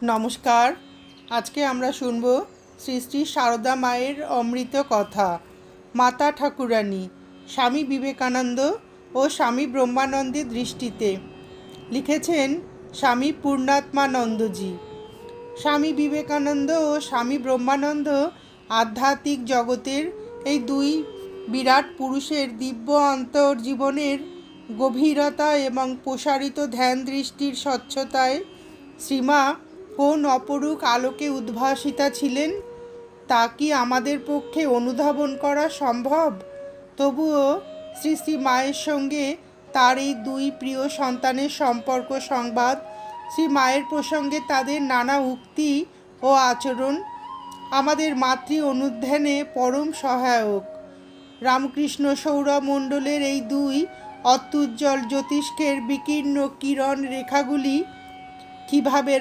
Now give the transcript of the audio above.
নমস্কার। আজকে আমরা শুনব শ্রী শ্রী সারদা মায়ের অমৃত কথা। মাতা ঠাকুরানী, স্বামী বিবেকানন্দ ও স্বামী ব্রহ্মানন্দের দৃষ্টিতে। লিখেছেন স্বামী পূর্ণাত্মানন্দজি। স্বামী বিবেকানন্দ ও স্বামী ব্রহ্মানন্দ আধ্যাত্মিক জগতের এই দুই বিরাট পুরুষের দিব্য অন্তর্জীবনের গভীরতা এবং প্রসারিত ধ্যান দৃষ্টির স্বচ্ছতায় শ্রীমা কোন অপরূপ আলোকে উদ্ভাসিতা ছিলেন তা কি আমাদের পক্ষে অনুধাবন করা সম্ভব? তবুও শ্রী শ্রী মায়ের সঙ্গে তার এই দুই প্রিয় সন্তানের সম্পর্ক সংবাদ, শ্রী মায়ের প্রসঙ্গে তাদের নানা উক্তি ও আচরণ আমাদের মাতৃ অনুধ্যানে পরম সহায়ক। রামকৃষ্ণ সৌরমণ্ডলের এই দুই অত্যুজ্জ্বল জ্যোতিষ্কের বিকীর্ণ কিরণ রেখাগুলি কীভাবে